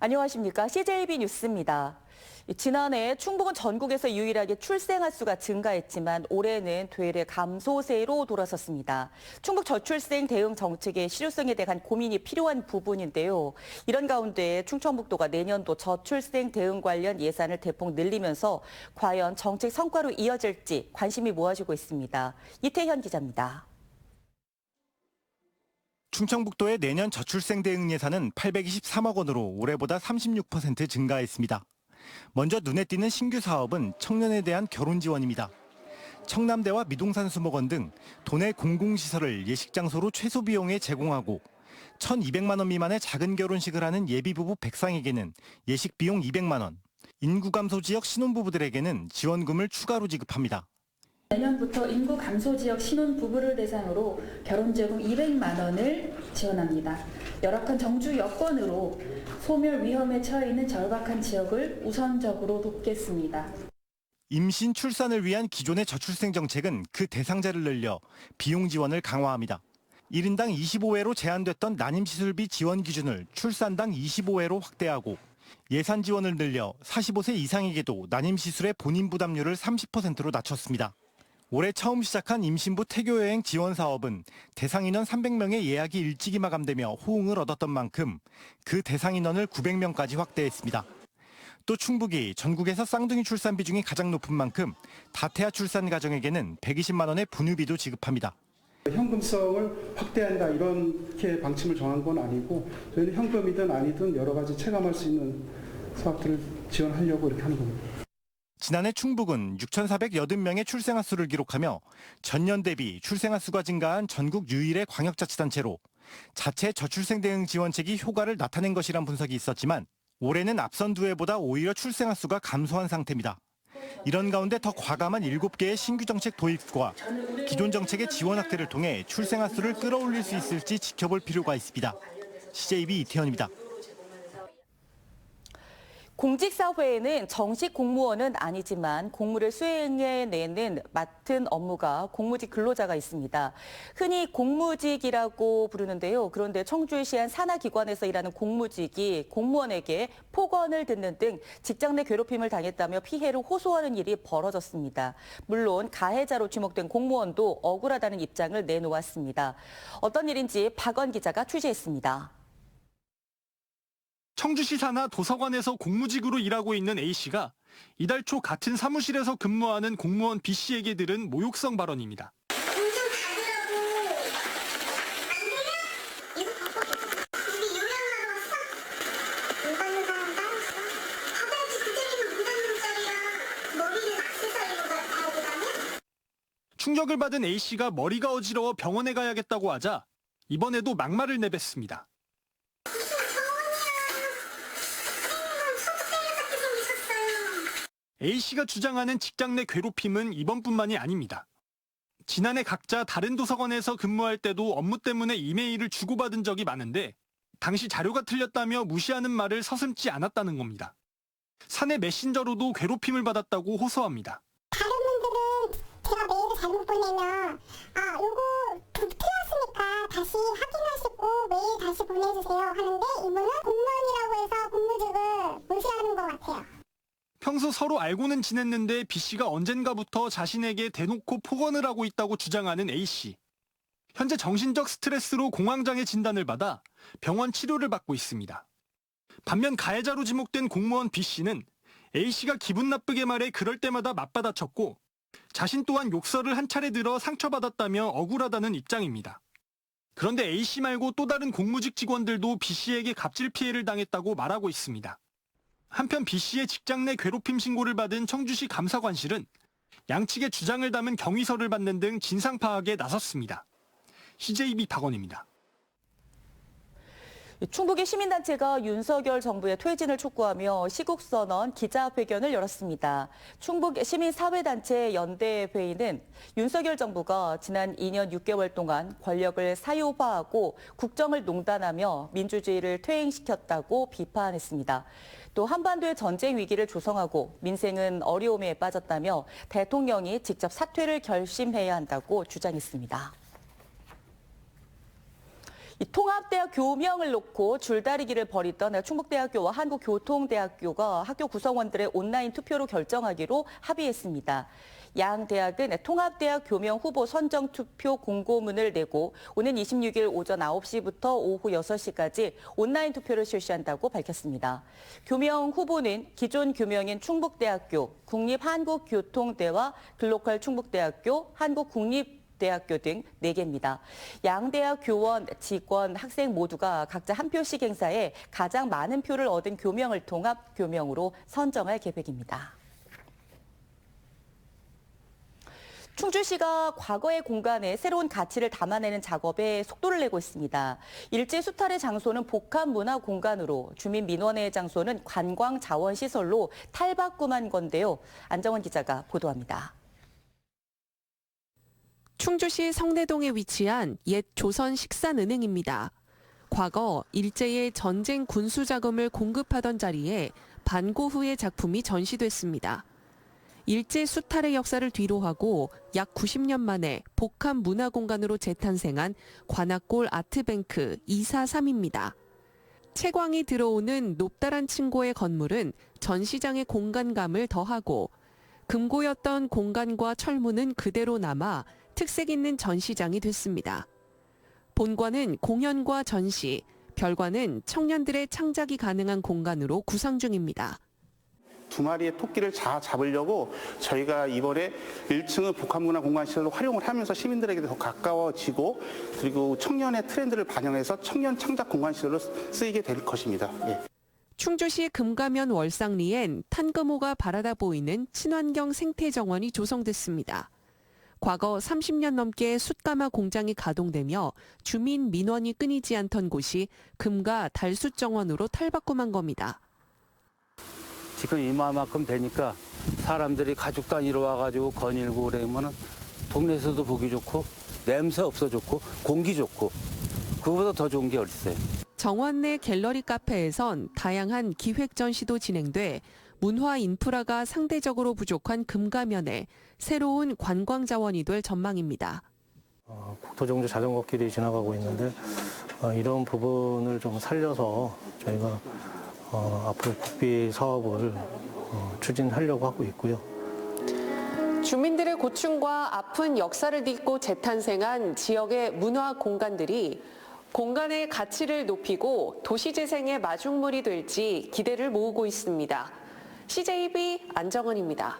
안녕하십니까. CJB 뉴스입니다. 지난해 충북은 전국에서 유일하게 출생아 수가 증가했지만 올해는 되레 감소세로 돌아섰습니다. 충북 저출생 대응 정책의 실효성에 대한 고민이 필요한 부분인데요. 이런 가운데 충청북도가 내년도 저출생 대응 관련 예산을 대폭 늘리면서 과연 정책 성과로 이어질지 관심이 모아지고 있습니다. 이태현 기자입니다. 충청북도의 내년 저출생 대응 예산은 823억 원으로 올해보다 36% 증가했습니다. 먼저 눈에 띄는 신규 사업은 청년에 대한 결혼 지원입니다. 청남대와 미동산 수목원 등 도내 공공시설을 예식장소로 최소 비용에 제공하고 1,200만 원 미만의 작은 결혼식을 하는 예비부부 100상에게는 예식 비용 200만 원, 인구 감소 지역 신혼부부들에게는 지원금을 추가로 지급합니다. 내년부터 인구 감소 지역 신혼부부를 대상으로 결혼지원금 200만 원을 지원합니다. 열악한 정주 여건으로 소멸 위험에 처해 있는 절박한 지역을 우선적으로 돕겠습니다. 임신 출산을 위한 기존의 저출생 정책은 그 대상자를 늘려 비용 지원을 강화합니다. 1인당 25회로 제한됐던 난임시술비 지원 기준을 출산당 25회로 확대하고 예산 지원을 늘려 45세 이상에게도 난임시술의 본인 부담률을 30%로 낮췄습니다. 올해 처음 시작한 임신부 태교여행 지원 사업은 대상 인원 300명의 예약이 일찍이 마감되며 호응을 얻었던 만큼 그 대상 인원을 900명까지 확대했습니다. 또 충북이 전국에서 쌍둥이 출산 비중이 가장 높은 만큼 다태아 출산 가정에게는 120만 원의 분유비도 지급합니다. 현금성을 확대한다 이렇게 방침을 정한 건 아니고 저희는 현금이든 아니든 여러 가지 체감할 수 있는 사업들을 지원하려고 이렇게 하는 겁니다. 지난해 충북은 6,480명의 출생아 수를 기록하며 전년 대비 출생아 수가 증가한 전국 유일의 광역자치단체로 자체 저출생 대응 지원책이 효과를 나타낸 것이란 분석이 있었지만 올해는 앞선 두 해보다 오히려 출생아 수가 감소한 상태입니다. 이런 가운데 더 과감한 7개의 신규 정책 도입과 기존 정책의 지원 확대를 통해 출생아 수를 끌어올릴 수 있을지 지켜볼 필요가 있습니다. CJB 이태현입니다. 공직사회에는 정식 공무원은 아니지만 공무를 수행해내는 맡은 업무가 공무직 근로자가 있습니다. 흔히 공무직이라고 부르는데요. 그런데 청주시 한 산하기관에서 일하는 공무직이 공무원에게 폭언을 듣는 등 직장 내 괴롭힘을 당했다며 피해를 호소하는 일이 벌어졌습니다. 물론 가해자로 지목된 공무원도 억울하다는 입장을 내놓았습니다. 어떤 일인지 박원 기자가 취재했습니다. 청주시 산하 도서관에서 공무직으로 일하고 있는 A씨가 이달 초 같은 사무실에서 근무하는 공무원 B씨에게 들은 모욕성 발언입니다. 충격을 받은 A씨가 머리가 어지러워 병원에 가야겠다고 하자 이번에도 막말을 내뱉습니다. A씨가 주장하는 직장 내 괴롭힘은 이번뿐만이 아닙니다. 지난해 각자 다른 도서관에서 근무할 때도 업무 때문에 이메일을 주고받은 적이 많은데 당시 자료가 틀렸다며 무시하는 말을 서슴지 않았다는 겁니다. 사내 메신저로도 괴롭힘을 받았다고 호소합니다. 다른 분들은 제가 메일을 잘못 보내면 요거 틀렸으니까 다시 확인하시고 메일 다시 보내주세요 하는데 이분은 공무원이라고 해서 공무직을 무시하는 것 같아요. 평소 서로 알고는 지냈는데 B씨가 언젠가부터 자신에게 대놓고 폭언을 하고 있다고 주장하는 A씨. 현재 정신적 스트레스로 공황장애 진단을 받아 병원 치료를 받고 있습니다. 반면 가해자로 지목된 공무원 B씨는 A씨가 기분 나쁘게 말해 그럴 때마다 맞받아쳤고 자신 또한 욕설을 한 차례 들어 상처받았다며 억울하다는 입장입니다. 그런데 A씨 말고 또 다른 공무직 직원들도 B씨에게 갑질 피해를 당했다고 말하고 있습니다. 한편 B씨의 직장 내 괴롭힘 신고를 받은 청주시 감사관실은 양측의 주장을 담은 경위서를 받는 등 진상 파악에 나섰습니다. CJB 박원입니다. 충북의 시민단체가 윤석열 정부의 퇴진을 촉구하며 시국선언 기자회견을 열었습니다. 충북 시민사회단체 연대회의는 윤석열 정부가 지난 2년 6개월 동안 권력을 사유화하고 국정을 농단하며 민주주의를 퇴행시켰다고 비판했습니다. 또 한반도의 전쟁 위기를 조성하고 민생은 어려움에 빠졌다며 대통령이 직접 사퇴를 결심해야 한다고 주장했습니다. 이 통합대학 교명을 놓고 줄다리기를 벌이던 충북대학교와 한국교통대학교가 학교 구성원들의 온라인 투표로 결정하기로 합의했습니다. 양 대학은 통합대학 교명 후보 선정 투표 공고문을 내고 오는 26일 오전 9시부터 오후 6시까지 온라인 투표를 실시한다고 밝혔습니다. 교명 후보는 기존 교명인 충북대학교, 국립한국교통대와 글로컬 충북대학교, 한국국립대학교 등 4개입니다. 양 대학 교원, 직원, 학생 모두가 각자 한 표씩 행사해 가장 많은 표를 얻은 교명을 통합 교명으로 선정할 계획입니다. 충주시가 과거의 공간에 새로운 가치를 담아내는 작업에 속도를 내고 있습니다. 일제 수탈의 장소는 복합문화공간으로, 주민 민원의 장소는 관광자원시설로 탈바꿈한 건데요. 안정원 기자가 보도합니다. 충주시 성내동에 위치한 옛 조선 식산은행입니다. 과거 일제의 전쟁 군수 자금을 공급하던 자리에 반고 후의 작품이 전시됐습니다. 일제 수탈의 역사를 뒤로하고 약 90년 만에 복합 문화공간으로 재탄생한 관악골 아트뱅크 243입니다. 채광이 들어오는 높다란 층고의 건물은 전시장의 공간감을 더하고 금고였던 공간과 철문은 그대로 남아 특색 있는 전시장이 됐습니다. 본관은 공연과 전시, 별관은 청년들의 창작이 가능한 공간으로 구상 중입니다. 2마리의 토끼를 잡으려고 저희가 이번에 1층을 복합문화공간시설로 활용을 하면서 시민들에게 더 가까워지고 그리고 청년의 트렌드를 반영해서 청년 창작 공간시설로 쓰이게 될 것입니다. 예. 충주시 금가면 월상리엔 탄금호가 바라다 보이는 친환경 생태정원이 조성됐습니다. 과거 30년 넘게 숯가마 공장이 가동되며 주민 민원이 끊이지 않던 곳이 금가 달숯정원으로 탈바꿈한 겁니다. 지금 이만큼 되니까 사람들이 가족 단위로 와가지고 거닐고 그러면 동네에서도 보기 좋고 냄새 없어 좋고 공기 좋고 그거보다 더 좋은 게 어딨어요. 정원 내 갤러리 카페에선 다양한 기획 전시도 진행돼 문화 인프라가 상대적으로 부족한 금가면에 새로운 관광 자원이 될 전망입니다. 국토정주 자전거길이 지나가고 있는데 이런 부분을 좀 살려서 저희가 앞으로 국비 사업을 추진하려고 하고 있고요. 주민들의 고충과 아픈 역사를 딛고 재탄생한 지역의 문화 공간들이 공간의 가치를 높이고 도시재생의 마중물이 될지 기대를 모으고 있습니다. CJB 안정원입니다.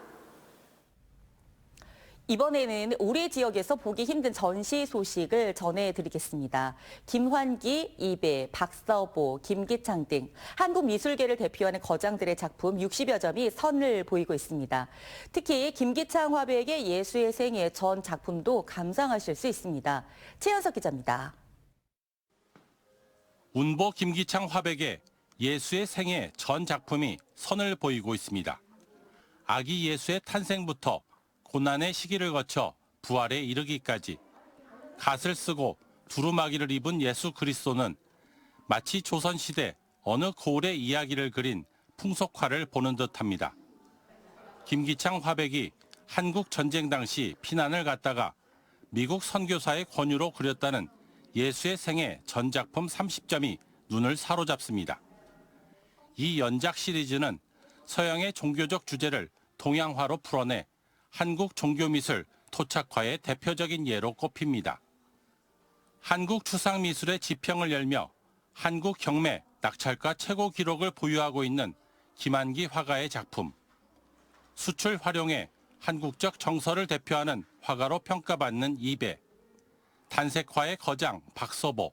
이번에는 우리 지역에서 보기 힘든 전시 소식을 전해드리겠습니다. 김환기, 이배, 박서보, 김기창 등 한국 미술계를 대표하는 거장들의 작품 60여 점이 선을 보이고 있습니다. 특히 김기창 화백의 예수의 생애 전 작품도 감상하실 수 있습니다. 최현석 기자입니다. 운보 김기창 화백의 예수의 생애 전 작품이 선을 보이고 있습니다. 아기 예수의 탄생부터 고난의 시기를 거쳐 부활에 이르기까지 갓을 쓰고 두루마기를 입은 예수 그리스도는 마치 조선시대 어느 고을의 이야기를 그린 풍속화를 보는 듯합니다. 김기창 화백이 한국 전쟁 당시 피난을 갔다가 미국 선교사의 권유로 그렸다는 예수의 생애 전 작품 30점이 눈을 사로잡습니다. 이 연작 시리즈는 서양의 종교적 주제를 동양화로 풀어내 한국 종교미술 토착화의 대표적인 예로 꼽힙니다. 한국 추상미술의 지평을 열며 한국 경매 낙찰가 최고 기록을 보유하고 있는 김한기 화가의 작품. 수출 활용에 한국적 정서를 대표하는 화가로 평가받는 이배. 단색화의 거장 박서보.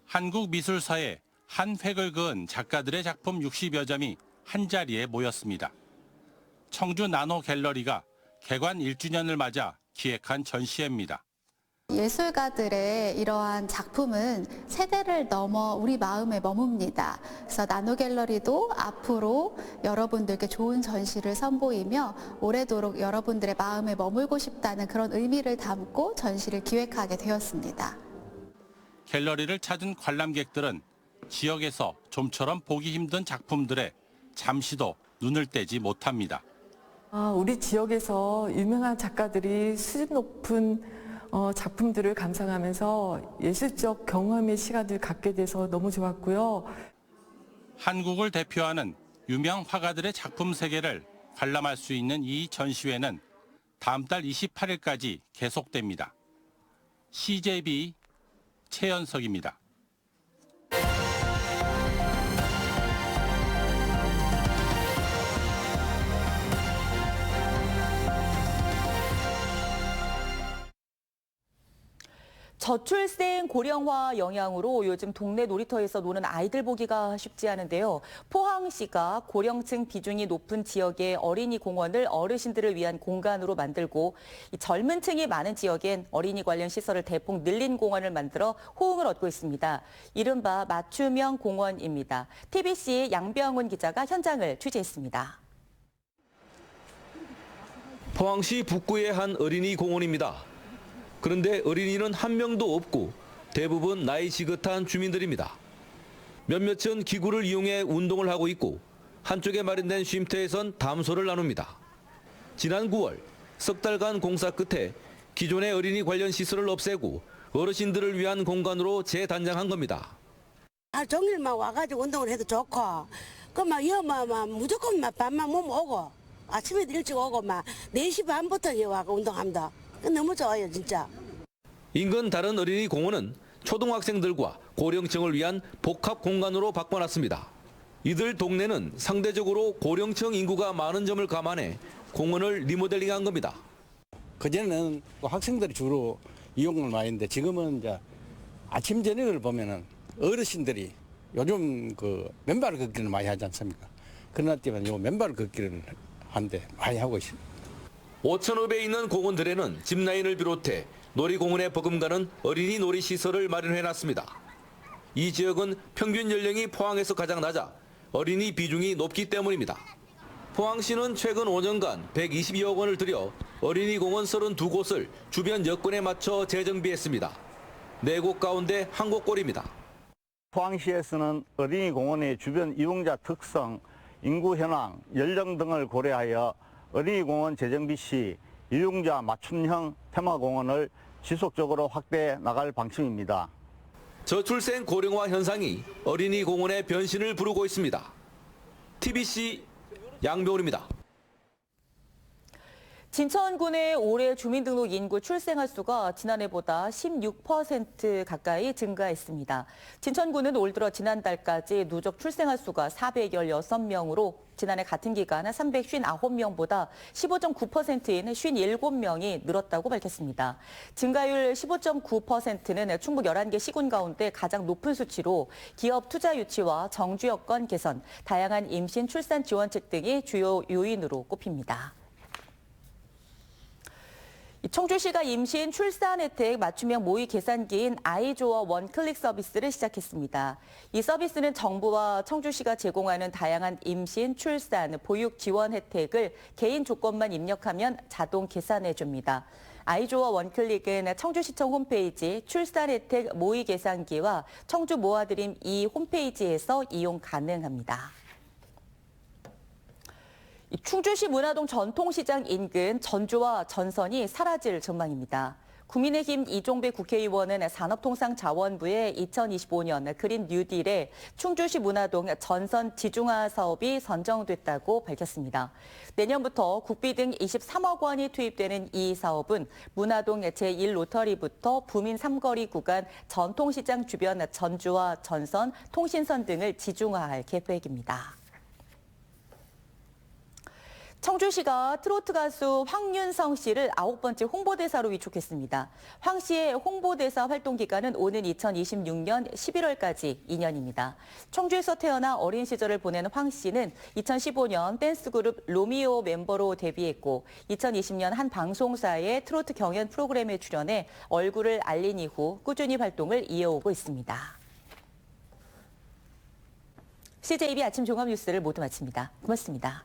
한국 미술사에 한 획을 그은 작가들의 작품 60여 점이 한자리에 모였습니다. 청주 나노 갤러리가 개관 1주년을 맞아 기획한 전시회입니다. 예술가들의 이러한 작품은 세대를 넘어 우리 마음에 머뭅니다. 그래서 나노갤러리도 앞으로 여러분들께 좋은 전시를 선보이며 오래도록 여러분들의 마음에 머물고 싶다는 그런 의미를 담고 전시를 기획하게 되었습니다. 갤러리를 찾은 관람객들은 지역에서 좀처럼 보기 힘든 작품들에 잠시도 눈을 떼지 못합니다. 우리 지역에서 유명한 작가들이 수준 높은 작품들을 감상하면서 예술적 경험의 시간을 갖게 돼서 너무 좋았고요. 한국을 대표하는 유명 화가들의 작품 세계를 관람할 수 있는 이 전시회는 다음 달 28일까지 계속됩니다. CJB 최연석입니다. 저출생 고령화 영향으로 요즘 동네 놀이터에서 노는 아이들 보기가 쉽지 않은데요. 포항시가 고령층 비중이 높은 지역의 어린이 공원을 어르신들을 위한 공간으로 만들고 젊은 층이 많은 지역엔 어린이 관련 시설을 대폭 늘린 공원을 만들어 호응을 얻고 있습니다. 이른바 맞춤형 공원입니다. TBC 양병훈 기자가 현장을 취재했습니다. 포항시 북구의 한 어린이 공원입니다. 그런데 어린이는 한 명도 없고 대부분 나이 지긋한 주민들입니다. 몇몇은 기구를 이용해 운동을 하고 있고 한쪽에 마련된 쉼터에선 담소를 나눕니다. 지난 9월 석 달간 공사 끝에 기존의 어린이 관련 시설을 없애고 어르신들을 위한 공간으로 재단장한 겁니다. 하루 종일 막 와가지고 운동을 해도 좋고 그막 무조건 막 밤만 몸 오고 아침에 일찍 오고 막 4시 반부터 와가 운동합니다. 너무 좋아요, 진짜. 인근 다른 어린이 공원은 초등학생들과 고령층을 위한 복합 공간으로 바꿔놨습니다. 이들 동네는 상대적으로 고령층 인구가 많은 점을 감안해 공원을 리모델링한 겁니다. 그전에는 학생들이 주로 이용을 많이 했는데 지금은 이제 아침 저녁을 보면은 어르신들이 요즘 그 맨발 걷기를 많이 하지 않습니까? 그러나 때문에 요 맨발 걷기를 한데 많이 하고 있습니다. 5,500에 있는 공원들에는 짚라인을 비롯해 놀이공원에 버금가는 어린이 놀이시설을 마련해놨습니다. 이 지역은 평균 연령이 포항에서 가장 낮아 어린이 비중이 높기 때문입니다. 포항시는 최근 5년간 122억 원을 들여 어린이 공원 32곳을 주변 여건에 맞춰 재정비했습니다. 4곳 가운데 한 곳꼴입니다. 포항시에서는 어린이 공원의 주변 이용자 특성, 인구 현황, 연령 등을 고려하여 어린이공원 재정비 시 이용자 맞춤형 테마공원을 지속적으로 확대해 나갈 방침입니다. 저출생 고령화 현상이 어린이 공원의 변신을 부르고 있습니다. TBC 양병훈입니다. 진천군의 올해 주민등록 인구 출생아 수가 지난해보다 16% 가까이 증가했습니다. 진천군은 올 들어 지난달까지 누적 출생아 수가 416명으로 지난해 같은 기간 359명보다 15.9%인 57명이 늘었다고 밝혔습니다. 증가율 15.9%는 충북 11개 시군 가운데 가장 높은 수치로 기업 투자 유치와 정주 여건 개선, 다양한 임신 출산 지원책 등이 주요 요인으로 꼽힙니다. 청주시가 임신 출산 혜택 맞춤형 모의 계산기인 아이조어 원클릭 서비스를 시작했습니다. 이 서비스는 정부와 청주시가 제공하는 다양한 임신, 출산, 보육 지원 혜택을 개인 조건만 입력하면 자동 계산해 줍니다. 아이조어 원클릭은 청주시청 홈페이지 출산 혜택 모의 계산기와 청주 모아드림 이 홈페이지에서 이용 가능합니다. 충주시 문화동 전통시장 인근 전주와 전선이 사라질 전망입니다. 국민의힘 이종배 국회의원은 산업통상자원부의 2025년 그린 뉴딜에 충주시 문화동 전선 지중화 사업이 선정됐다고 밝혔습니다. 내년부터 국비 등 23억 원이 투입되는 이 사업은 문화동 제1로터리부터 부민 삼거리 구간 전통시장 주변 전주와 전선, 통신선 등을 지중화할 계획입니다. 청주시가 트로트 가수 황윤성 씨를 9번째 홍보대사로 위촉했습니다. 황 씨의 홍보대사 활동 기간은 오는 2026년 11월까지 2년입니다. 청주에서 태어나 어린 시절을 보낸 황 씨는 2015년 댄스그룹 로미오 멤버로 데뷔했고 2020년 한 방송사의 트로트 경연 프로그램에 출연해 얼굴을 알린 이후 꾸준히 활동을 이어오고 있습니다. CJB 아침 종합 뉴스를 모두 마칩니다. 고맙습니다.